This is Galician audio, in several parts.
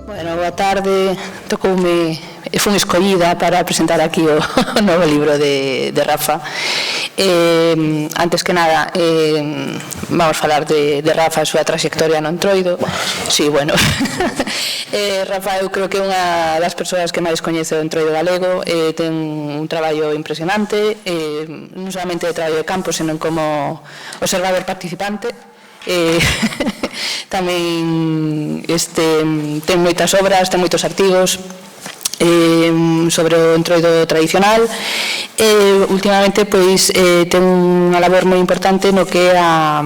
Bueno, boa tarde, fui escollida para presentar aquí o novo libro de Rafa. Antes que nada, vamos falar de Rafa, a súa trayectoria no Entroido. Sí, bueno, Rafa eu creo que é unha das persoas que máis coñece o Entroido galego, ten un traballo impresionante, non solamente de traballo de campo, senón como observador participante. Tamén ten moitas obras, ten moitos artigos sobre o Entroido tradicional. Últimamente pois ten unha labor moi importante no que é a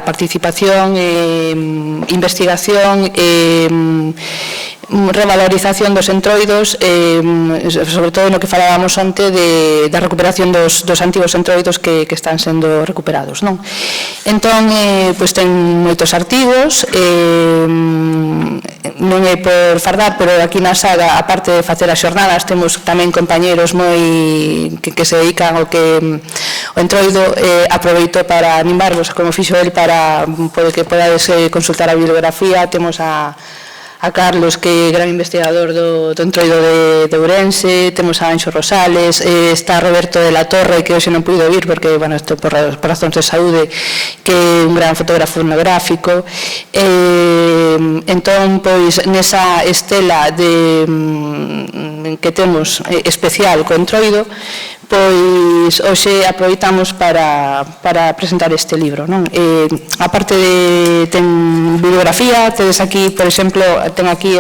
participación, investigación, revalorización dos entroidos, sobre todo no que falábamos onte da recuperación dos antigos entroidos que están sendo recuperados, non? Entón, pois ten moitos artigos, non é por fardar, pero aquí na saga, aparte de facer as xornadas, temos tamén compañeros moi que se dedican ao que o Entroido. Aproveito para animarvos, como fixo el, para que podades consultar a bibliografía. Temos a Carlos, que é gran investigador do Entroido de Ourense, temos a Anxo Rosales, está Roberto de la Torre, que hoxe non puido vir porque, bueno, isto por razóns de saúde, que é un gran fotógrafo etnográfico. Entón, pois, nesa estela que temos especial co Entroido, pois hoxe aproveitamos para presentar este libro, non? Aparte de ten bibliografía, tedes aquí, por exemplo, ten aquí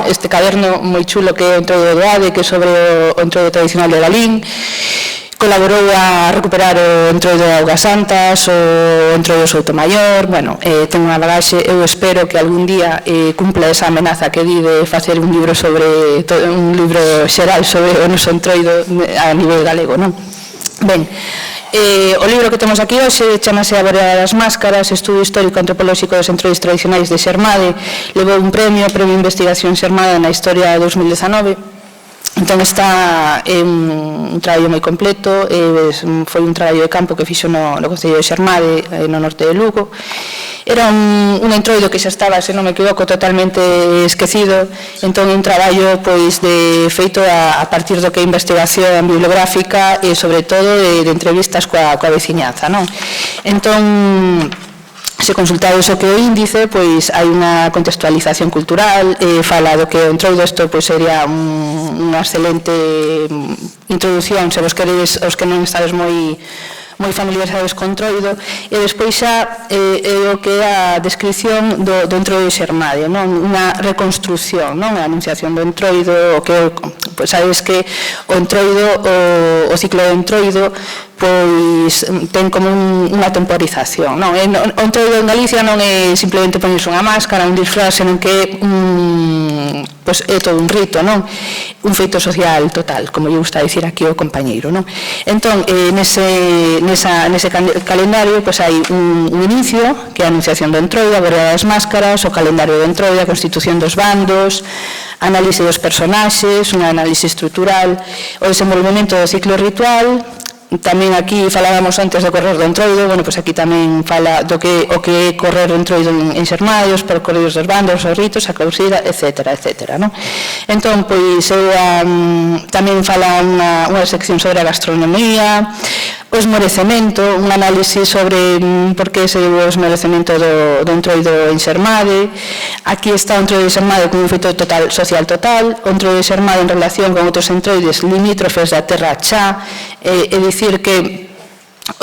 este caderno moi chulo que é o Entroido do Ade, que é sobre o Entroido tradicional de Lalín. Colaborou a recuperar o Entroido de Augas Santas, o Entroido Soutomaior. Bueno, ten unha bagaxe. Eu espero que algún día cumpla esa amenaza que di de facer un libro xeral sobre o noso Entroido a nivel galego, non? Ben, o libro que temos aquí hoxe chamase A Vereda das Máscaras, estudo histórico antropolóxico dos entroidos tradicionais de Xermade. Levou un premio Investigación Xermade na historia de 2019. Entón está un traballo moi completo, foi un traballo de campo que fixo no Concello de Xermade, no norte de Lugo. Era un entroido que xa estaba, se non me equivoco, totalmente esquecido. Entón un traballo pois feito a partir do que é investigación bibliográfica e sobre todo de entrevistas coa veciñanza, non? Entón, se consultades o que é o índice, pois hai unha contextualización cultural, fala do que o Entroido. Isto pois sería unha excelente introducción, se vos queredes, os que non estades moi familiarizados con Entroido. E despois xa é o que é a descripción do Entroido de Xermade, non? Unha reconstrucción, non? A anunciación do Entroido, o que pois sabes que o Entroido, o ciclo do Entroido, pois ten como unha temporización, non? O Entroido en Galicia non é simplemente poñerse unha máscara, un disfraz, senón que pois é todo un rito, non? Un feito social total, como lle gusta dicir aquí o compañeiro, non? Entón, nese calendario, pois hai un inicio, que é a anunciación do Entroido, a Vereda das Máscaras, o calendario do Entroido, a constitución dos bandos, análise dos personaxes, unha análise estrutural, o desenvolvemento do ciclo ritual. Tamén aquí falábamos antes do correr do Entroido. Bueno, pois aquí tamén fala do que é correr do Entroido en Xermade, os percorridos dos bandos, os ritos, a clausura, etc. non? Entón, pois tamén fala unha sección sobre a gastronomía, o esmorecemento, un análise sobre por que se deu o esmorecemento do Entroido en Xermade. Aquí está o Entroido de Xermade como un feito social total, o Entroido de Xermade en relación con outros entroides limítrofes da terra xa, é dicir que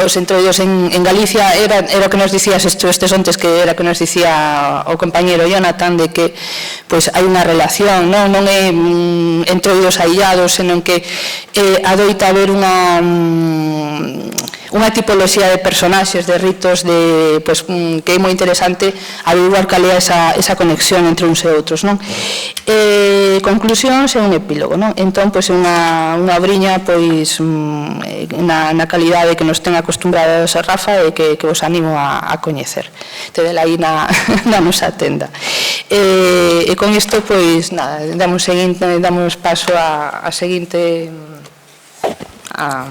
os entroidos en Galicia era o que nos dicías estes ontes, que era o que nos dicía o compañero Jonathan, de que hai unha relación, non é entroidos aillados, senón que adoita haber unha tipoloxía de personaxes, de ritos, que é moi interesante averiguar cal é esa conexión entre uns e outros, non? Conclusións e un epílogo, non? Entón, é unha obriña na calidade que nos ten acostumbrados a Rafa e que vos animo a coñecer. Tedela aí na nosa tenda. E con isto, nada, damos paso a seguinte a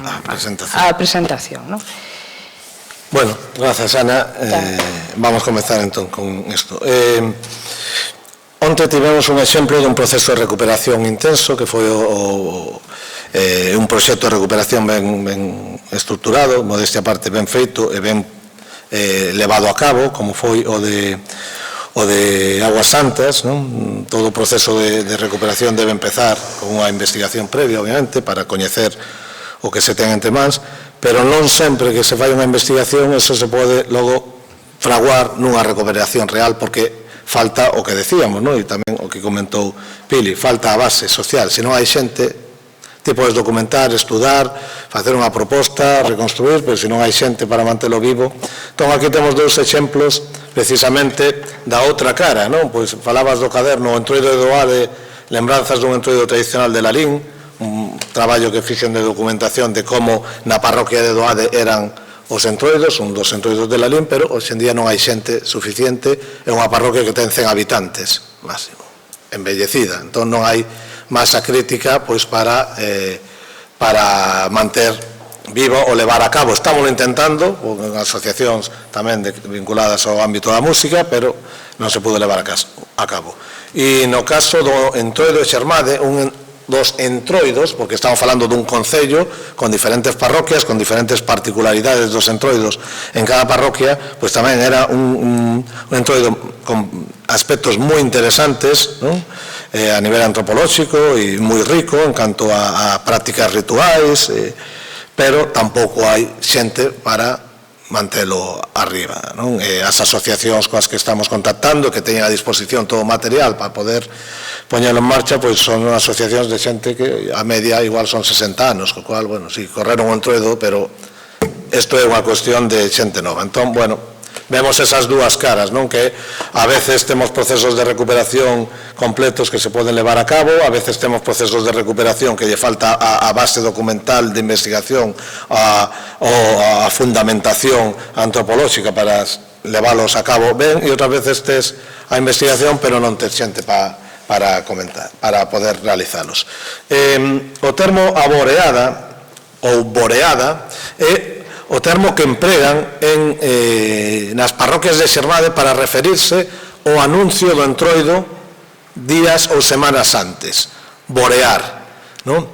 presentación, ¿no? Bueno, grazas, Ana. Vamos comenzar entón con isto. Onte tivemos un exemplo dun proceso de recuperación intenso, que foi un proxecto de recuperación ben estruturado, modestia aparte ben feito e ben levado a cabo, como foi o de Aguas Santas, non? Todo o proceso de recuperación debe empezar con unha investigación previa, obviamente, para coñecer o que se ten entre mans, pero non sempre que se fai unha investigación eso se pode logo fraguar nunha recuperación real, porque falta o que decíamos, non? E tamén o que comentou Pili, falta a base social. Se non hai xente, ti podes documentar, estudar, facer unha proposta, reconstruir, pero se non hai xente para mantelo vivo. Entón, aquí temos dous exemplos precisamente da outra cara, non? Pois falabas do caderno, o entroido de Doade, lembranzas dun entroido tradicional de Lalín, un traballo que fixen de documentación de como na parroquia de Doade eran os entroidos, un dos entroidos de Lalín, pero hoxe en día non hai xente suficiente, é unha parroquia que ten 100 habitantes máximo, embellecida, entón non hai masa crítica para manter vivo o levar a cabo. Estamos intentando con asociacións tamén vinculadas ao ámbito da música, pero non se pudo levar a cabo. E no caso do entroido de Xermade, un dos entroidos, porque estamos falando dun concello con diferentes parroquias, con diferentes particularidades dos entroidos en cada parroquia, pois tamén era un entroido con aspectos moi interesantes, non? A nivel antropolóxico e moi rico en canto a prácticas rituais, pero tampouco hai xente para mantelo arriba, non? As asociacións coas que estamos contactando, que teñen a disposición todo o material para poder poñelo en marcha, pois son asociacións de xente que a media igual son 60 anos, co cual, bueno, si correron un entroido, pero isto é unha cuestión de xente nova. Entón, bueno, vemos esas dúas caras, non? Que a veces temos procesos de recuperación completos que se poden levar a cabo, a veces temos procesos de recuperación que lle falta a base documental de investigación ou a fundamentación antropolóxica para leválos a cabo ben, e outras veces tes a investigación pero non tes xente para comentar, para poder realizalos. O termo aboreada ou boreada é o termo que empregan nas parroquias de Xermade para referirse ao anuncio do entroido días ou semanas antes. Borear, non?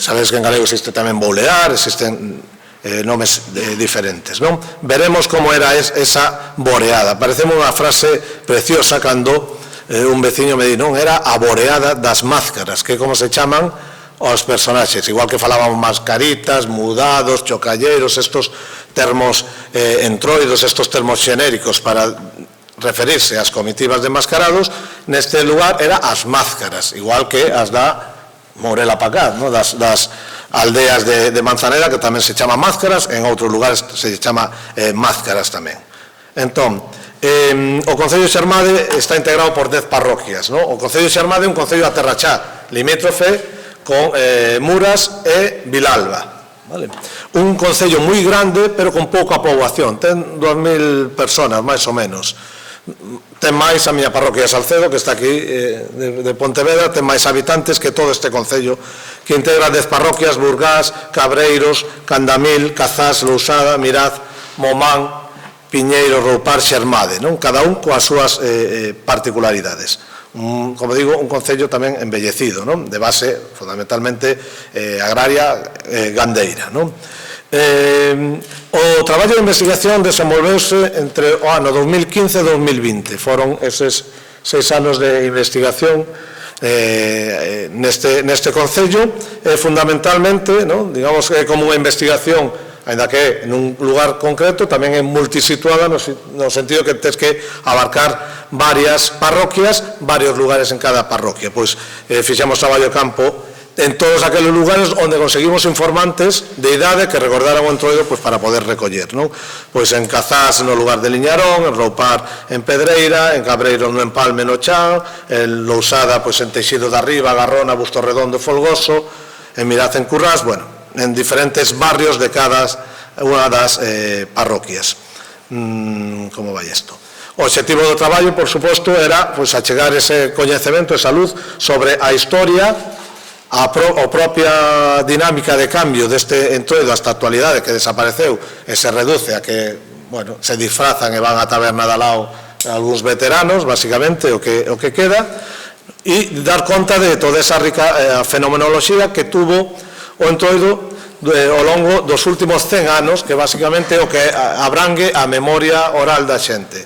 Sabedes que en galego existe tamén boulear, existen nomes diferentes, non? Veremos como era esa boreada. Pareceme unha frase preciosa cando un veciño me di, non, era a boreada das máscaras, que é como se chaman os personaxes, igual que falábamos mascaritas, mudados, chocalleiros, estos termos entroidos, estos termos xenéricos para referirse ás comitivas de mascarados. Neste lugar era as máscaras, igual que as da Mourela Pacaz, no? das aldeas de Manzanera, que tamén se chama máscaras, en outros lugares se chama máscaras tamén. Entón, o Concello de Xermade está integrado por 10 parroquias, no? O Concello de Xermade é un concello a terrachá, limítrofe con Muras e Vilalba, vale? Un concello moi grande, pero con pouca poboación, ten 2000 personas, máis ou menos. Ten máis a miña parroquia de Salcedo, que está aquí de Pontevedra, ten máis habitantes que todo este concello, que integra 10 parroquias: Burgás, Cabreiros, Candamil, Cazás, Lousada, Miraz, Momán, Piñeiro, Roupar, Xermade, non? Cada un coas súas particularidades. Como digo, un concello tamén embellecido, non? De base fundamentalmente agraria, gandeira, non? O traballo de investigación desenvolveuse entre o ano 2015 e 2020. Foron eses 6 anos de investigación neste concello, fundamentalmente, non? Digamos que como unha investigación ainda que nun lugar concreto tamén é multisituada no sentido que tens que abarcar varias parroquias, varios lugares en cada parroquia. Pois fixemos traballo de campo en todos aqueles lugares onde conseguimos informantes de idade que recordaran o Entroido para poder recoller, non? Pois en Cazás no lugar de Liñarón, en Roupar en Pedreira, en Cabreiro no Empalme no Chan, en Lousada en Teixido da Riba, Garrona, Busto Redondo, Folgoso, en Miraz en Currás, en diferentes barrios de cada unha das parroquias. Como vai isto? O obxectivo do traballo, por suposto, era achegar ese coñecemento, esa luz sobre a historia, a propia dinámica de cambio deste Entroido hasta a actualidade, que desapareceu e se reduce a que se disfrazan e van á taberna de Alao algúns veteranos, basicamente, o que queda, e dar conta de toda esa rica fenomenoloxía que tuvo o Entroido ao longo dos últimos 100 anos, que basicamente é o que abrangue a memoria oral da xente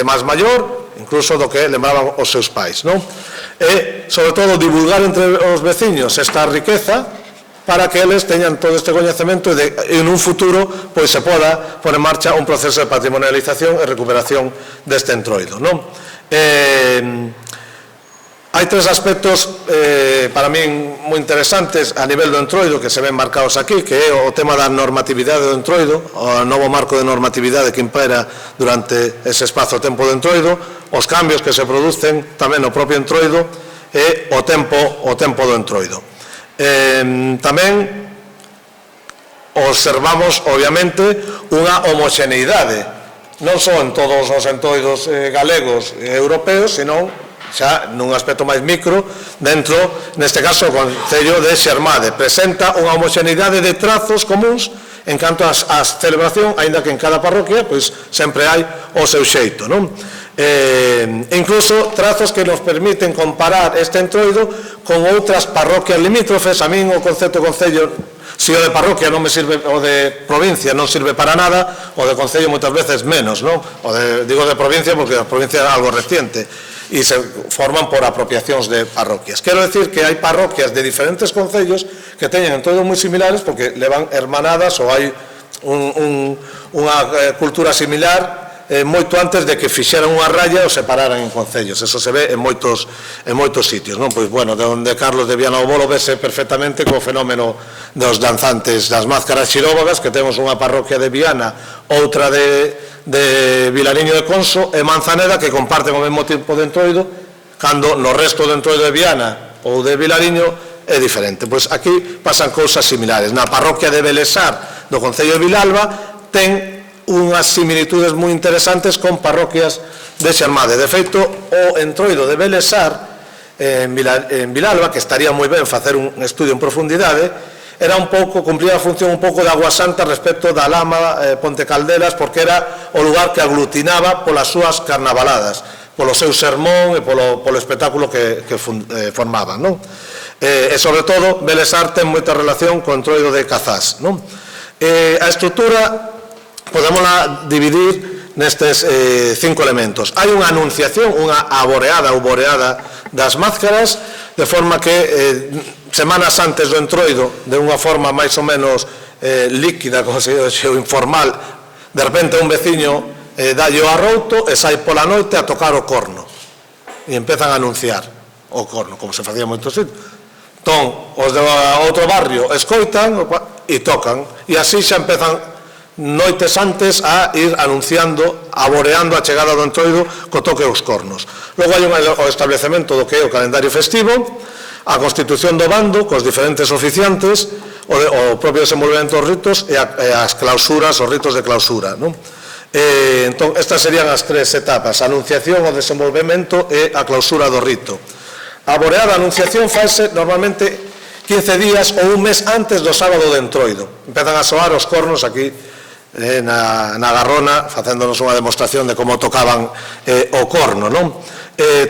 máis maior, incluso do que lembraban os seus pais, non? E, sobre todo, divulgar entre os veciños esta riqueza para que eles teñan todo este coñecemento e en un futuro se poda poner en marcha un proceso de patrimonialización e recuperación deste Entroido, non? Hai tres aspectos para min moi interesantes a nivel do Entroido que se ven marcados aquí, que é o tema da normatividade do Entroido, o novo marco de normatividade que impera durante ese espazo-tempo do Entroido, os cambios que se producen tamén no propio Entroido e o tempo do Entroido. Tamén observamos, obviamente, unha homoxeneidade, non só en todos os Entroidos galegos e europeos, senón xa nun aspecto máis micro, dentro, neste caso, o Concello de Xermade. Presenta unha homoxeneidade de trazos comuns en canto ás celebración, aínda que en cada parroquia, sempre hai o seu xeito, non? Incluso trazos que nos permiten comparar este Entroido con outras parroquias limítrofes. A min o concepto Concello, se o de parroquia non me sirve, o de provincia non sirve para nada, o de Concello moitas veces menos, non? Digo de provincia porque a provincia é algo reciente e se forman por apropiacións de parroquias. Quero decir que hai parroquias de diferentes concellos que teñen Entroidos moi similares porque levan hermanadas ou hai unha cultura similar moito antes de que fixeran unha raya ou separaran en concellos. Eso se ve en moitos sitios, non? Pois, de onde Carlos de Viana do Bolo vese perfectamente co fenómeno dos danzantes das máscaras xiróvagas, que temos unha parroquia de Viana, outra de Vilariño de Conso e Manzaneda, que comparten o mesmo tipo de Entroido, cando no resto do Entroido de Viana ou de Vilariño é diferente. Pois aquí pasan cousas similares. Na parroquia de Belesar do Concello de Vilalba ten unhas similitudes moi interesantes con parroquias de Xermade. De feito, o Entroido de Belesar en Vilalba, que estaría moi ben facer un estudio en profundidade, cumplía a función un pouco de Agua Santa respecto da Lama, Ponte Caldelas, porque era o lugar que aglutinaba polas súas carnavaladas, polo seu sermón e polo espectáculo que formaban, non? E, sobre todo, Belesar ten moita relación co Entroido de Cazás, non? A estrutura podémosla dividir nestes 5 elementos. Hai unha anunciación, unha aboreada ou boreada das máscaras, de forma que semanas antes do Entroido, de unha forma máis ou menos líquida, como se dixe, informal, de repente un veciño dalle o arrouto e sai pola noite a tocar o corno e empezan a anunciar o corno, como se facía en moitos sitios. Entón, os de outro barrio escoitan e tocan, e así xa empezan noites antes a ir anunciando, aboreando a chegada do Entroido co toque aos cornos. Logo hai o establecemento do que é o calendario festivo, a constitución do bando cos diferentes oficiantes, o propio desenvolvemento dos ritos e as clausuras, os ritos de clausura, non? Entón, estas serían as 3 etapas: a anunciación, o desenvolvemento e a clausura do rito. A aboreada anunciación faise normalmente 15 días ou un mes antes do sábado de Entroido. Empezan a soar os cornos aquí na Garrona, facéndonos unha demostración de como tocaban o corno, non?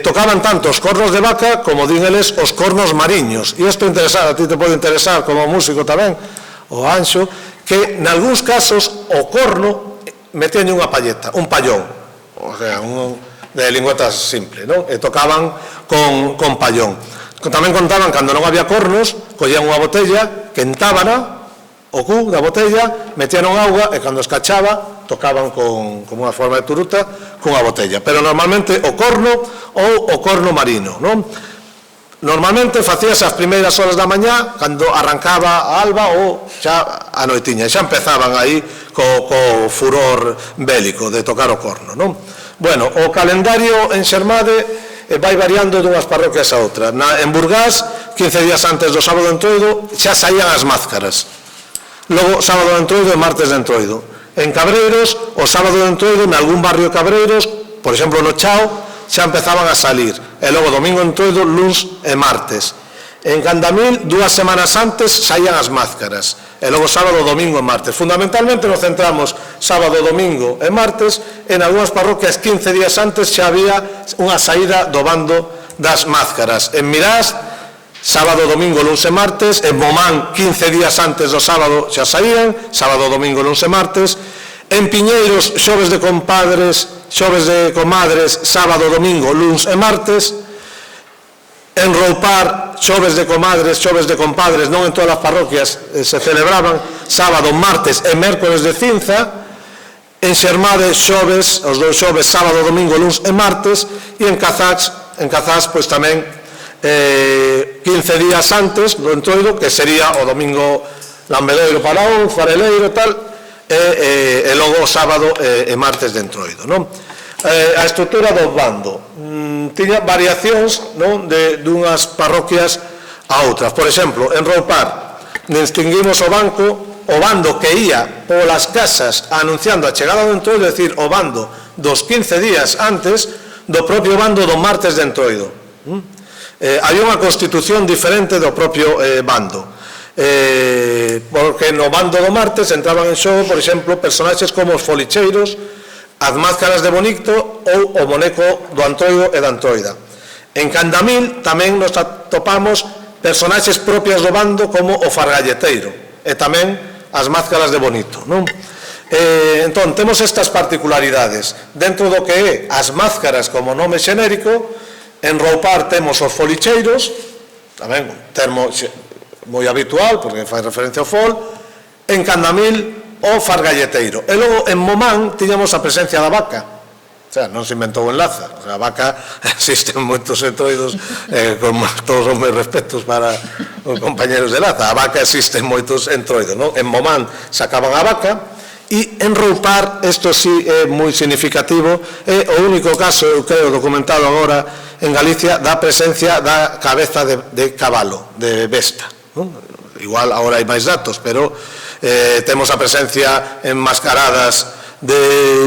Tocaban tanto os cornos de vaca como, din eles, os cornos mariños. E isto a ti te pode interesar como músico tamén, o Anxo, que nalgúns casos o corno metían unha palleta, un pallón, o sea, de lingüeta simple, non? E tocaban con pallón. Tamén contaban, cando non había cornos, collían unha botella, quentábana, o cu da botella, metían auga e cando escachaba tocaban con unha forma de turuta cunha botella, pero normalmente o corno ou o corno marino, non? Normalmente facíase as primeiras horas da mañá cando arrancaba a alba ou xa a noitiña, xa empezaban aí co furor bélico de tocar o corno, non? Bueno, o calendario en Xermade vai variando dunhas parroquias a outra. En Burgás, 15 días antes do sábado de Entroido, xa saían as máscaras. Logo, sábado de Entroido e martes de Entroido. En Cabreiros, o sábado de Entroido, en algún barrio de Cabreiros, por exemplo no Chao, xa empezaban a salir. E logo, domingo de Entroido, luns e martes. En Candamil, 2 semanas antes, saían as máscaras. E logo, sábado, domingo e martes. Fundamentalmente, nos centramos sábado, domingo e martes. En algunhas parroquias, 15 días antes, xa había unha saída do bando das máscaras. En Mirás, sábado, domingo, luns e martes. En Momán, 15 días antes do sábado xa saían, sábado, domingo, luns e martes. En Piñeiros, xoves de compadres, xoves de comadres, sábado, domingo, luns e martes. En Roupar, xoves de comadres, xoves de compadres, non en todas as parroquias se celebraban sábado, martes e mércores de cinza. En Xermade, xoves, os dous xoves, sábado, domingo, luns e martes. E en Cazás, pois tamén 15 días antes do Entroido, que sería o domingo lambeleiro para un, fareleiro e tal, e logo o sábado e martes de Entroido, non? A estrutura do bando tiña variacións, non, dunhas parroquias a outras. Por exemplo, en Roupar distinguimos o bando que ia polas casas anunciando a chegada do Entroido, é dicir, o bando dos 15 días antes do propio bando do martes de Entroido. Había unha constitución diferente do propio bando, porque no bando do martes entraban en xogo, por exemplo, personaxes como os folicheiros, as máscaras de bonito ou o boneco do Antroido e da Antroida. En Candamil tamén nos atopamos personaxes propias do bando como o fargalleteiro e tamén as máscaras de bonito, non? Entón, temos estas particularidades. Dentro do que é as máscaras como nome xenérico, en Roupar temos os folicheiros, tamén un termo moi habitual, porque fai referencia ao fol. En Candamil, o fargalleteiro. E logo, en Momán, tiñamos a presencia da vaca. O sea, non se inventou en Laza. O sea, a vaca, existen moitos entroidos, con todos os meus respetos para os compañeros de Laza. A vaca existen moitos entroidos, non? En Momán sacaban a vaca, e en Roupar, isto sí é moi significativo, é o único caso, eu creo, documentado agora en Galicia, da presencia da cabeza de cabalo, de besta. Igual, agora hai máis datos, pero temos a presencia en mascaradas de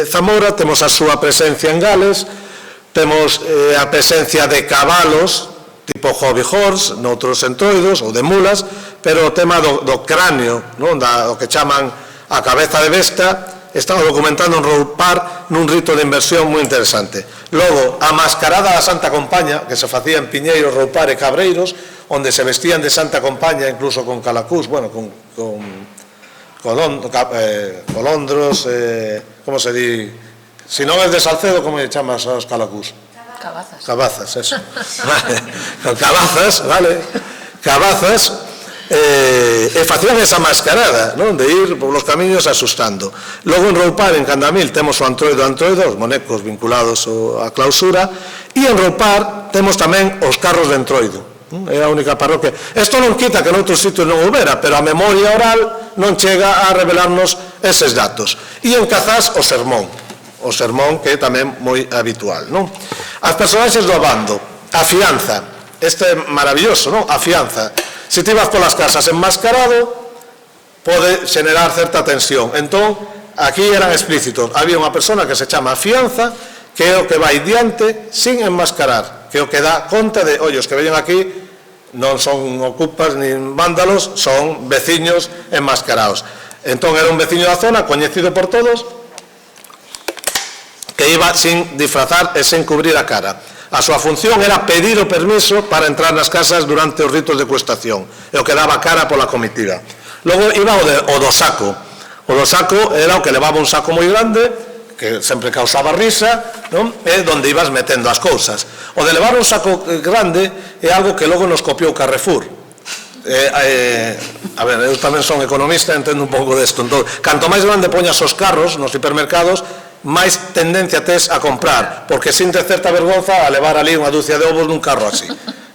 Zamora, temos a súa presencia en Gales, temos a presencia de cabalos tipo hobby horse noutros entroidos, ou de mulas, pero o tema do cráneo, o que chaman a cabeza de besta, estamos documentando en Roupar nun rito de inversión moi interesante. Logo, a mascarada da Santa Compaña, que se facía en Piñeiros, Roupar e Cabreiros, onde se vestían de Santa Compaña, incluso con calacús, bueno, con colondros, como se di? Si non é de Salcedo, como lle chamas aos calacús? Cabazas. Cabazas, eso. Vale. Con cabazas, vale. Cabazas, e facían esa mascarada, non? De ir polos camiños asustando. Logo en Roupar, en Candamil, temos o Antroido, os monecos vinculados á clausura, e en Roupar temos tamén os carros de Entroido. É a única parroquia. Isto non quita que noutros sitios non houbera, pero a memoria oral non chega a revelarnos eses datos. E en Cazás, o sermón, que é tamén moi habitual, non? As personaxes do bando, a fianza, este é maravilloso, non? A fianza. Se ti vas polas casas enmascarado, pode xenerar certa tensión. Entón, aquí eran explícitos. Había unha persona que se chama fianza, que é o que vai diante sin enmascarar, que é o que dá conta de, oi, os que veñen aquí non son ocupas nin vándalos, son veciños enmascarados. Entón, era un veciño da zona, coñecido por todos, que iba sin disfrazar e sin cubrir a cara. A súa función era pedir o permiso para entrar nas casas durante os ritos de cuestación, e o que daba cara pola comitiva. Logo iba o do saco. O do saco era o que levaba un saco moi grande, que sempre causaba risa, non? É onde ibas metendo as cousas. O de levar un saco grande é algo que logo nos copiou Carrefour. A ver, eu tamén son economista e entendo un pouco desto. Entón, canto máis grande poñas os carros nos hipermercados, máis tendencia tes a comprar, porque sintes certa vergonza a levar ali unha dúcia de ovos nun carro así.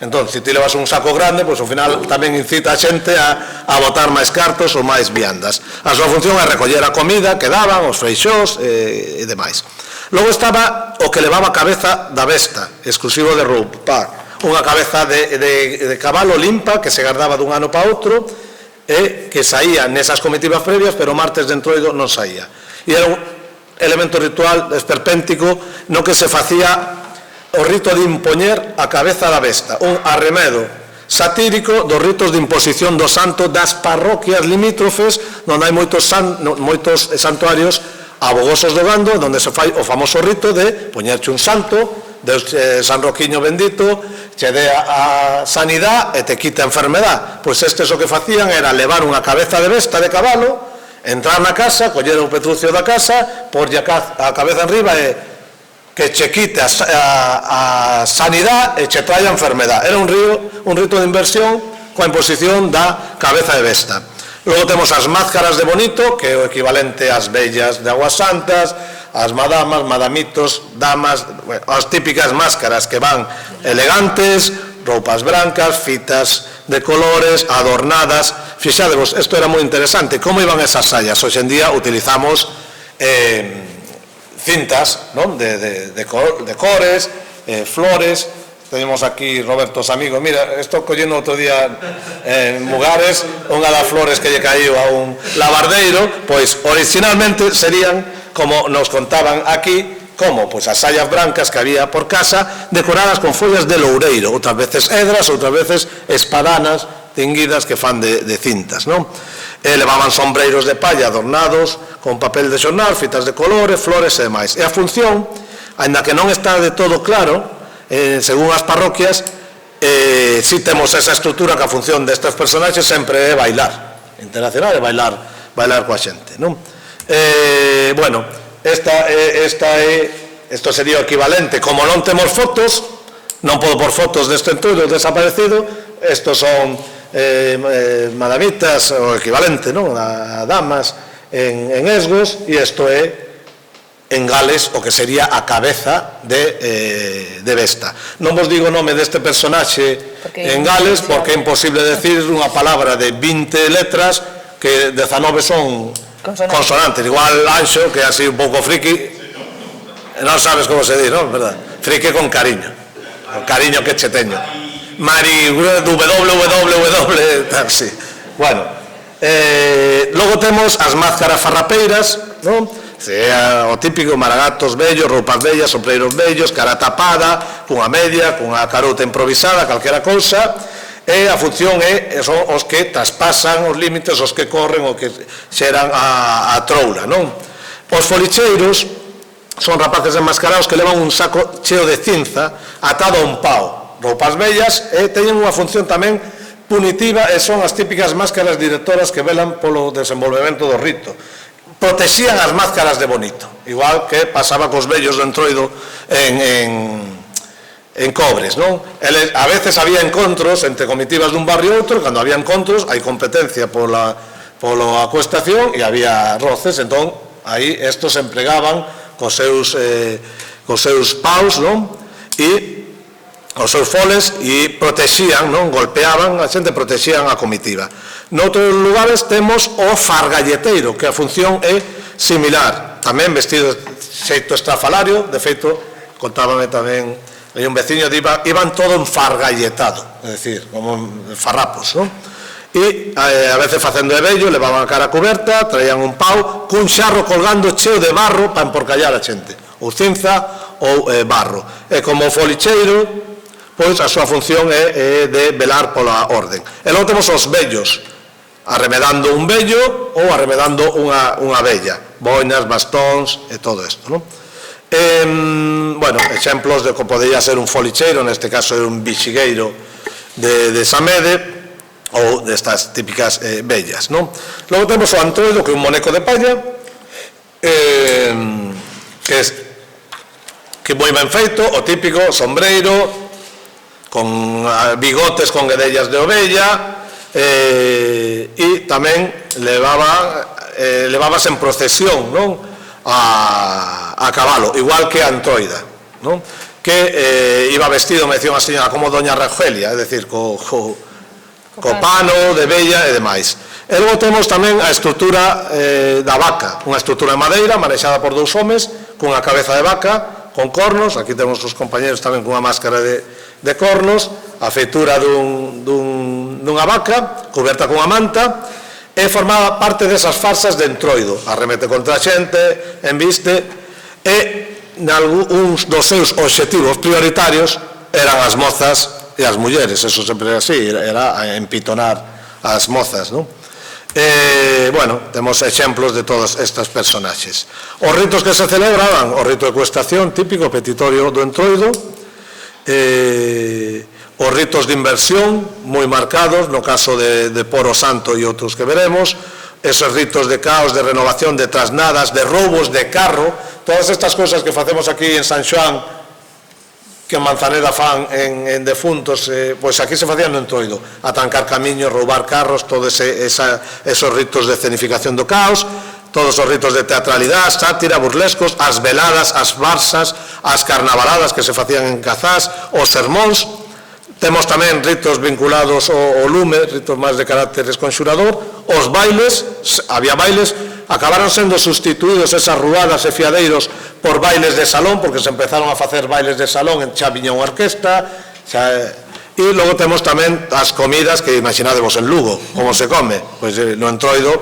Entón, se ti levas un saco grande, pois ao final tamén incita a xente a botar máis cartos ou máis viandas. A súa función é recoller a comida que daban, os freixós e demais. Logo estaba o que levaba a cabeza da besta, exclusivo de roupa. Unha cabeza de cabalo limpa que se guardaba dun ano para outro e que saía nesas comitivas previas, pero martes de Entroido non saía. E era un elemento ritual esperpéntico no que se facía o rito de impoñer a cabeza da besta, un arremedo satírico dos ritos de imposición do santo das parroquias limítrofes, onde hai moitos santuarios abogosos do gando, onde se fai o famoso rito de poñerche un santo, Deus, San Roquiño bendito, che dé a sanidade e te quita a enfermedad. Pois estes o que facían era levar unha cabeza de besta de cabalo, entrar na casa, coller o petrucio da casa, porlle a cabeza enriba e que che quite a sanidade e che traia a enfermedad. Era un rito de inversión coa imposición da cabeza de besta. Logo temos as máscaras de bonito, que é o equivalente ás vellas de Aguas Santas, as madamas, madamitos, damas, as típicas máscaras que van elegantes, roupas brancas, fitas de colores, adornadas. Fixadevos, isto era moi interesante, como iban esas sayas. Hoxe en día utilizamos cintas, non? De cores, flores. Tenemos aquí Robertos amigos. Mira, estou collendo outro día en Mugares unha das flores que lle caíu a un lavardeiro, pois originalmente serían, como nos contaban aquí, como pois as sayas brancas que había por casa decoradas con follas de loureiro, outras veces hedras, outras veces espadanas tinguidas que fan de cintas, non? Levaban sombreiros de palla adornados con papel de xornal, fitas de colores, flores e demais. E a función, aínda que non está de todo claro, según as parroquias, si temos esa estrutura que a función destes personaxes sempre é bailar, interaccionar e bailar coa xente, non? Bueno, isto sería o equivalente. Como non temos fotos, non podo por fotos deste entroido desaparecido, estos son madamitas, o equivalente, non? A damas en esgos, e isto é en Gales o que sería a cabeza de besta. Non vos digo o nome deste personaxe en Gales porque é imposible decir unha palabra de 20 letras que 19 son consonantes. Igual Anxo, que é así un pouco friki, non sabes como se di, non? Verdad? Friki con cariño, o cariño que che teño. Mari, www, sí. Bueno, logo temos as máscaras farrapeiras, non? O típico maragatos vellos, roupas vellas, sombreiros vellos, cara tapada, cunha media, cunha carota improvisada, calquera cousa, e a función son os que traspasan os límites, os que corren, os que xeran a troula, non? Os folicheiros son rapaces enmascarados que levan un saco cheo de cinza atado a un pau, roupas vellas, e teñen unha función tamén punitiva, e son as típicas máscaras directoras que velan polo desenvolvemento do rito. Protexían as máscaras de bonito, igual que pasaba cos vellos do Entroido en Cobres, non? A veces había encontros entre comitivas dun barrio e outro, cando había encontros hai competencia pola acuestación e había roces, entón aí estos se empregaban cos seus paus, non? E os seus foles e protexían, non? Golpeaban a xente, protexían a comitiva. Noutros lugares temos o fargalleteiro, que a función é similar, tamén vestido de xeito estrafalario. De feito, contábame tamén un veciño, iban todo enfargalletado, é dicir, como farrapos, non? E a veces facendo de vello, levaban a cara coberta, traían un pau cun xarro colgando cheo de barro para emporcallar a xente, ou cinza ou barro. E como folicheiro, pois a súa función é de velar pola orden. E logo temos os vellos, arremedando un vello ou arremedando unha vella, boinas, bastóns e todo isto, non? Bueno, exemplos de que podería ser un folicheiro, neste caso é un bixigueiro de Samede, ou destas típicas vellas, non? Logo temos o antroido, que é un moneco de palla, que moi ben feito, o típico sombreiro, con bigotes con guedellas de ovella, e tamén levábase en procesión, non? A cabalo, igual que a Antroida, non? Que iba vestido, me decía unha señora, como doña Rogelia, é dicir, co pano de vella e demais. E logo temos tamén a estrutura da vaca, unha estrutura de madeira manexada por dous homes, cunha cabeza de vaca, con cornos, aquí temos os compañeros tamén cunha máscara de cornos, a feitura dunha vaca, coberta cunha manta, e formaba parte desas farsas de Entroido, arremete contra a xente, embiste, e nalgúns dos seus obxectivos prioritarios eran as mozas e as mulleres, eso sempre era así, era empitonar as mozas, non? Bueno, temos exemplos de todos estes personaxes. Os ritos que se celebraban, o rito de cuestación típico, petitorio do Entroido, os ritos de inversión moi marcados, no caso de Poro Santo e outros que veremos, esos ritos de caos, de renovación, de trasnadas, de roubos de carro, todas estas cosas que facemos aquí en San Xoán, que en Manzaneda fan en defuntos, pois aquí se facían no Entroido, atancar camiños, roubar carros, todos esos ritos de escenificación do caos, todos os ritos de teatralidade, sátira, burlescos, as veladas, as barsas, as carnavaladas que se facían en Cazás, os sermóns. Temos tamén ritos vinculados ao lume, ritos máis de carácter esconxurador, os bailes, había bailes, acabaron sendo sustituídos esas ruadas e fiadeiros por bailes de salón, porque se empezaron a facer bailes de salón, xa viña unha orquesta, e logo temos tamén as comidas que imaginadevos en Lugo, como se come, pois no Entroido,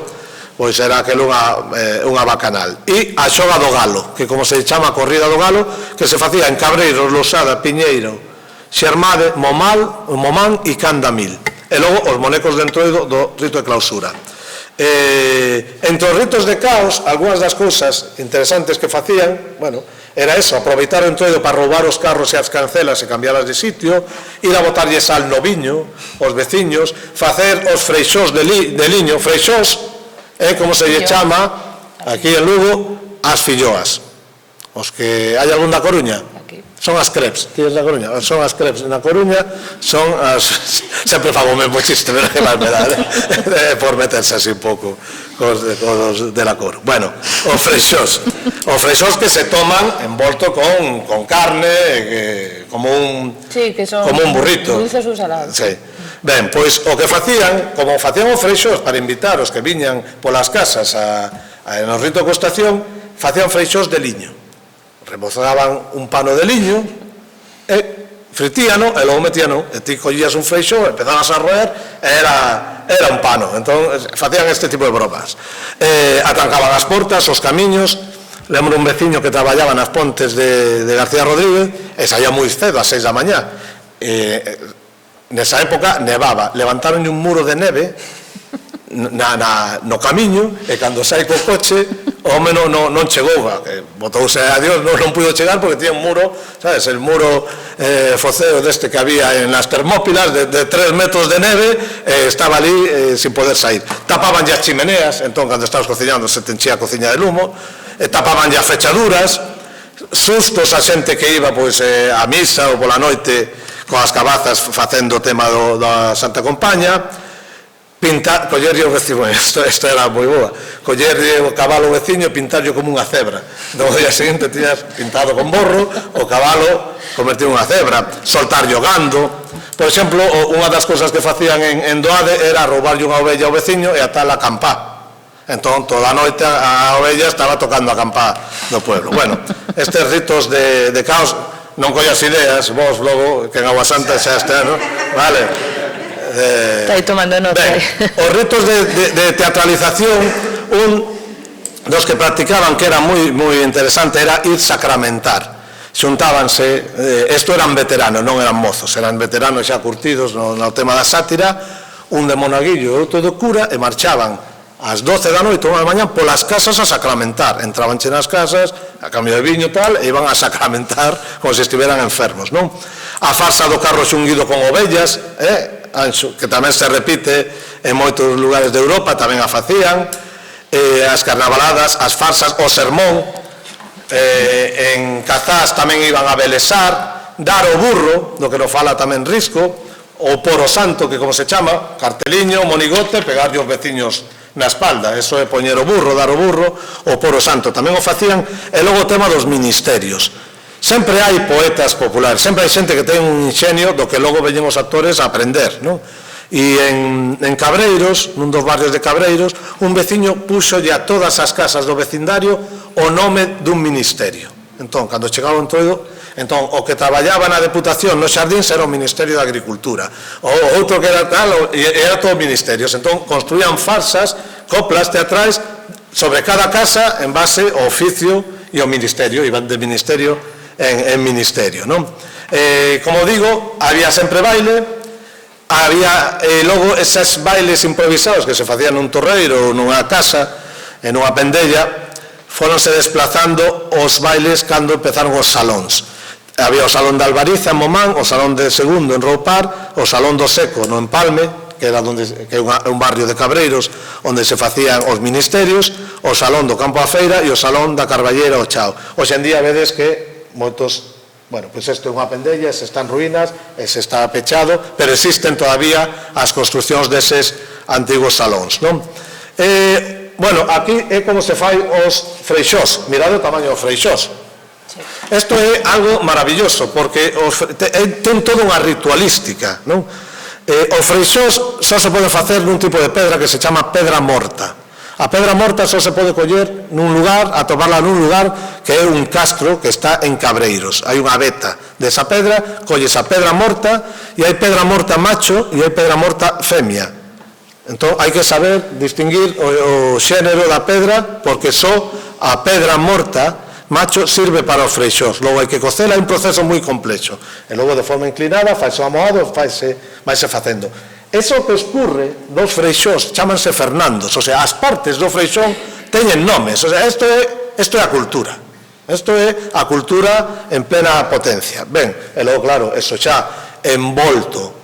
pois era aquel unha bacanal. E a xoga do galo, que como se chama a corrida do galo, que se facía en Cabreiros, Losada, Piñeiro, Xermade, Momán e Candamil. E logo os monecos de Entroido do rito de clausura. Entre os ritos de caos, algunhas das cousas interesantes que facían, bueno, era eso, aproveitar o Entroido para roubar os carros e as cancelas e cambialas de sitio, ir a botarlle sal no viño, os veciños, facer os freixós de liño, freixós, como se lle chama aquí en Lugo, as filloas. Os que hai algún da Coruña? Son as crepes, tienes na Coruña? Son as crepes na Coruña, son as... Sempre fago o mesmo chiste, pero que máis me dá, por meterse así un pouco cos de la Cor. Bueno, os freixós que se toman envolto con carne, como un burrito. Dulces ou salados. Sí. Ben, pois o que facían, como facían os freixós para invitar os que viñan polas casas no rito de costación, facían freixós de liño. Remozaban un pano de liño e fritíano e logo metíano, e ti collías un freixó, empezabas a roer e era un pano. Entón facían este tipo de bromas, atancaban as portas, os camiños. Lembro un veciño que traballaba nas pontes de García Rodríguez e saía moi cedo, a 6 da mañá. Nesa época nevaba, levantaron un muro de neve no camiño, e cando sai co coche o home non chegou, botouse a Dios, non pudo chegar porque tiña un muro, sabes, el muro foceo deste que había en las Termópilas de 3 metros de neve, estaba ali sin poder sair. Tapaban as chimeneas, entón cando estabas cociñando se te enchía a cociña de lumo, tapaban as fechaduras, sustos a xente que iba pois a misa ou pola noite coas cabazas facendo o tema da Santa Compaña. Collerlle o veciño, isto era moi boa, collerlle o cabalo veciño e pintarlle como unha cebra. No día seguinte tiñas pintado con borro o cabalo convertido en unha cebra, soltarlle o gando. Por exemplo, unha das cousas que facían en Doade era roubarlle unha ovella ao veciño e atala a campá. Entón, toda a noite a ovella estaba tocando a campá do pueblo. Bueno, estes ritos de caos, non collas ideas, vos logo, que en Agua Santa xa este ano, vale? Está aí tomando nota. Os ritos de teatralización, un dos que practicaban, que era moi interesante, era ir sacramentar. Xuntábanse, isto eran veteranos, non eran mozos, eran veteranos xa curtidos no tema da sátira, un de monaguillo e outro de cura, e marchaban ás 12 da noite ou da mañá polas casas a sacramentar. Entraban nas casas, a cambio de viño e tal, e iban a sacramentar como se estiveran enfermos, non? A farsa do carro xunguido con ovellas, Anxo, que tamén se repite en moitos lugares de Europa, tamén a facían, as carnavaladas, as farsas, o sermón, en Cazás tamén iban a belesar, dar o burro, do que nos fala tamén Risco, o poro santo, que como se chama, carteliño, monigote, pegarlle os veciños na espalda, eso é poñer o burro, dar o burro, o poro santo, tamén o facían. E logo o tema dos ministerios. Sempre hai poetas populares, sempre hai xente que ten un inxenio do que logo veñen os actores a aprender, non? E en Cabreiros, nun dos barrios de Cabreiros, un veciño puxolle a todas as casas do vecindario o nome dun ministerio. Entón, cando chegaba o Entroido, entón, o que traballaba na Deputación nos xardíns era o Ministerio de Agricultura, o outro que era tal, era todo ministerios. Entón, construían farsas, coplas teatrais sobre cada casa en base ao oficio e ao ministerio, iban de ministerio en ministerio, non? Como digo, había sempre baile, había logo eses bailes improvisados que se facían nun torreiro ou nunha casa, en unha pendella, foronse desplazando os bailes cando empezaron os salóns. Había o Salón de Albariza en Momán, o Salón de Segundo en Roupar, o Salón do Seco no Empalme, que era que é un barrio de Cabreiros onde se facían os ministerios, o Salón do Campo a Feira e o Salón da Carballera o Chao. Hoxe en día vedes que moitos, bueno, pois isto é unha pendella, se está en ruínas, se está pechado, pero existen todavía as construccións deses antigos salóns, non? Bueno, aquí é como se fai os freixós, mirade o tamaño dos freixós. Isto é algo maravilloso, porque ten toda unha ritualística, non? Os freixós só se pode facer nun tipo de pedra que se chama pedra morta. A pedra morta só se pode coller nun lugar, atoparla nun lugar que é un castro que está en Cabreiros. Hai unha veta desa pedra, colles a pedra morta, e hai pedra morta macho e hai pedra morta femia. Entón, hai que saber distinguir o xénero da pedra, porque só a pedra morta macho sirve para os freixós. Logo hai que cocela, é un proceso moi complexo. E logo de forma inclinada, faise o amoado, vaise facendo. Eso que escurre dos freixós chámanse Fernandos, o sea, as partes do freixón teñen nomes, o sea, isto é a cultura. Isto é a cultura en plena potencia. Ben, e logo, claro, eso xa envolto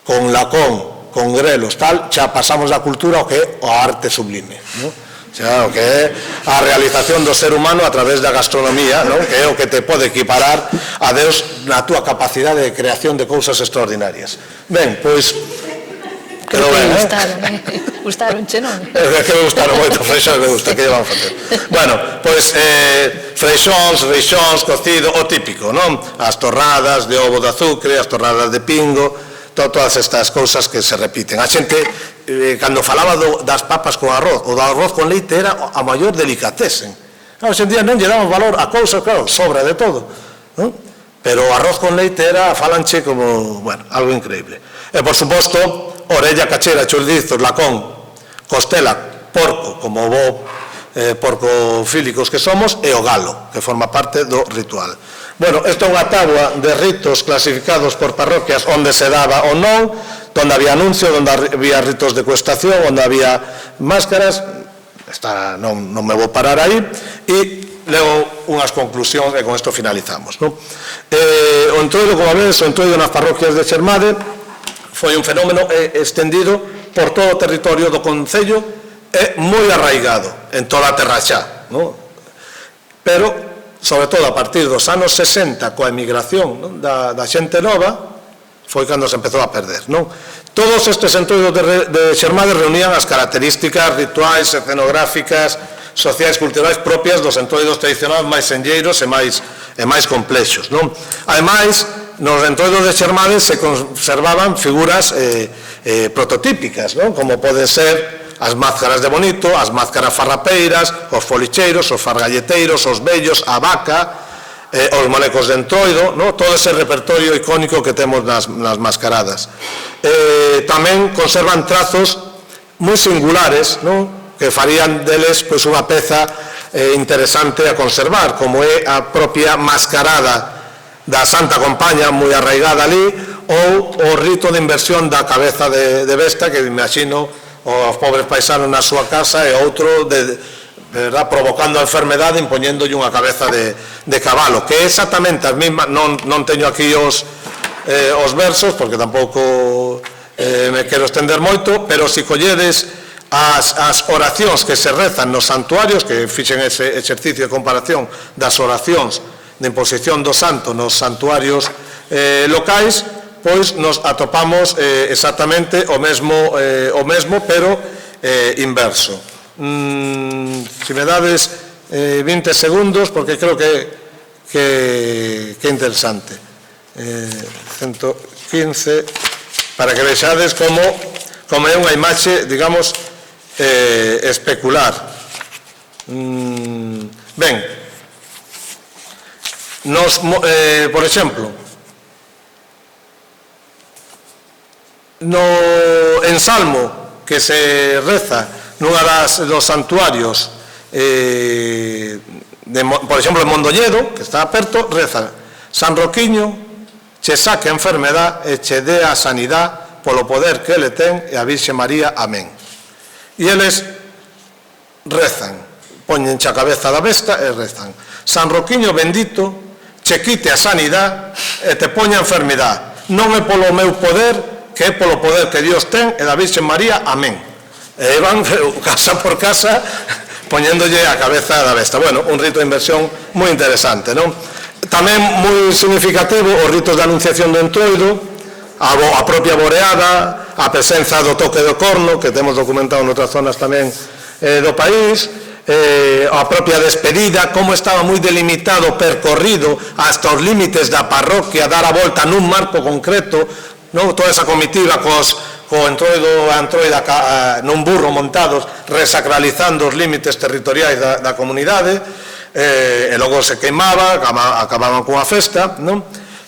con lacón, con grelos, tal, xa pasamos da cultura ao que é a arte sublime, non? Xa, o que é a realización do ser humano a través da gastronomía, non? Que é o que te pode equiparar a Deus na túa capacidade de creación de cousas extraordinarias. Ben, pois quedou ben, gustaronche, non? Que me gustaron moito, freixóns me gusta, que lle vamos a facer? Bueno, pois freixóns, reixóns, cocido, o típico, non? As torradas de ovo de azucre, as torradas de pingo, todas estas cousas que se repiten. A xente, cando falaba das papas con arroz, o do arroz con leite era a maior delicatesen. Hoxe en día non lle damos valor a cousas, claro, sobra de todo, non? Pero o arroz con leite era, falanche como, bueno, algo increíble. E, por suposto, orella, cachera, chorizos, lacón, costela, porco, como bo porcofílicos que somos, e o galo, que forma parte do ritual. Bueno, isto é unha táboa de ritos clasificados por parroquias onde se daba ou non, onde había anuncio, onde había ritos de cuestación, onde había máscaras, non me vou parar aí, e leo unhas conclusións e con isto finalizamos. O entroido, como vedes, o entroido nas parroquias de Xermade foi un fenómeno extendido por todo o territorio do concello e moi arraigado en toda a terra xa, pero sobre todo a partir dos anos 60 coa emigración da xente nova foi cando se empezou a perder, non? Todos estes entroidos de Xermade reunían as características rituais, escenográficas, sociais, culturais propias dos entroidos tradicionais máis senlleiros e máis complexos, non? Ademais, nos entroidos de Xermade se conservaban figuras prototípicas, non? Como poden ser as máscaras de bonito, as máscaras farrapeiras, os folicheiros, os fargalleteiros, os vellos, a vaca, os monecos de entroido, todo ese repertorio icónico que temos nas mascaradas. Tamén conservan trazos moi singulares, que farían deles unha peza interesante a conservar, como é a propia mascarada da Santa Compaña, moi arraigada ali, ou o rito de inversión da cabeza de besta, que imagino os pobres paisanos na súa casa, e outro provocando a enfermedade impoñéndolle unha cabeza de cabalo, que é exactamente as mismas. Non teño aquí os versos porque tampouco me quero estender moito, pero se colledes as oracións que se rezan nos santuarios, que fixen ese exercicio de comparación das oracións de imposición do santo nos santuarios locais, pois nos atopamos exactamente o mesmo, pero inverso. Se me dades 20 segundos, porque creo que é interesante. 115, para que vexades como é unha imaxe, digamos, especular. Ben, por exemplo, no ensalmo que se reza nunha dos santuarios, por exemplo, en Mondoñedo, que está aperto, reza: San Roquiño che saque a enfermedad e che dé a sanidad polo poder que ele ten, e a Virxe María, amén. E eles rezan, poñenche a cabeza da besta e rezan: San Roquiño bendito, che quite a sanidad e te poña a enfermidad, non é polo meu poder, que é polo poder que Dios ten, e da Virxe María, amén. E van casa por casa poñéndolle a cabeza da besta. Bueno, un rito de inversión moi interesante, non? Tamén moi significativo os ritos de anunciación do entroido, a propia boreada, a presenza do toque do corno, que temos documentado en outras zonas tamén do país, a propia despedida, como estaba moi delimitado o percorrido hasta os límites da parroquia, dar a volta nun marco concreto, toda esa comitiva co entroido a entroida nun burro montados, resacralizando os límites territoriais da comunidade, e logo se queimaba, acababan cunha festa, non?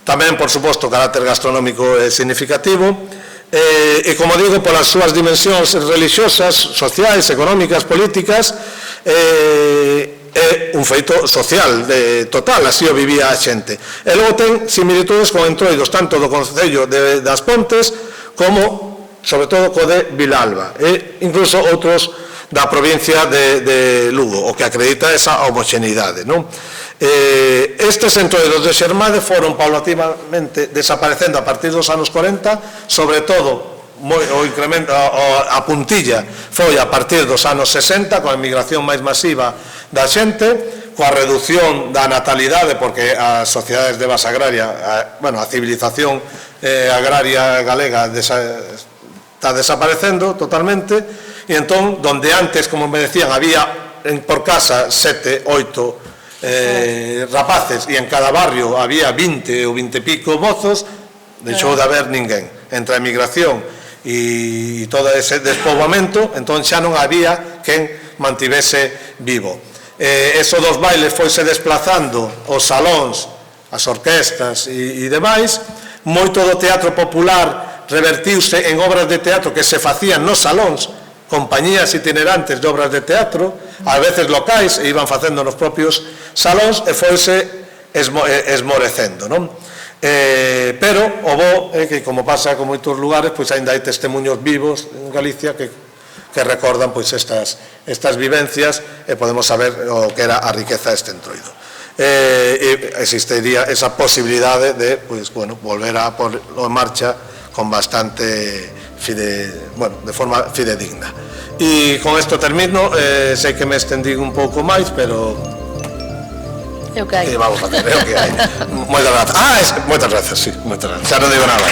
Tamén, por suposto, o carácter gastronómico é significativo, e, como digo, polas súas dimensións religiosas, sociais, económicas, políticas, é un feito social total, así o vivía a xente. E logo ten similitudes con entroidos tanto do Concello das Pontes como, sobre todo, co de Vilalba, e incluso outros da provincia de Lugo, o que acredita esa homoxeneidade, non? Estes entroidos de Xermade foron paulatinamente desaparecendo a partir dos anos 40, sobre todo o incremento, a puntilla foi a partir dos anos 60, coa emigración máis masiva da xente, coa reducción da natalidade, porque as sociedades de base agraria, a civilización agraria galega está desaparecendo totalmente, e entón, donde antes, como me decían, había por casa 7, 8 rapaces, e en cada barrio había 20 ou 20 e pico mozos, deixou de haber ninguén. Entre a emigración e todo ese despoboamento, entón xa non había quen mantivese vivo. Eso dos bailes foise desplazando os salóns, as orquestas e demais. Moito do teatro popular revertiuse en obras de teatro que se facían nos salóns, compañías itinerantes de obras de teatro, a veces locais, e iban facendo nos propios salóns, e foise esmorecendo, non? Pero o bo é que, como pasa con moitos lugares, pois aínda hai testemunhos vivos en Galicia que recordan pois estas vivencias, e podemos saber o que era a riqueza deste entroido. Existiría esa posibilidade de volver a ponerlo en marcha con bastante de forma fidedigna. E con isto termino. Sei que me estendín un pouco máis, pero é o que hai. Vamos a facer, é o que hai. Moitas grazas. Moitas grazas, sí, moitas grazas. Xa non digo nada.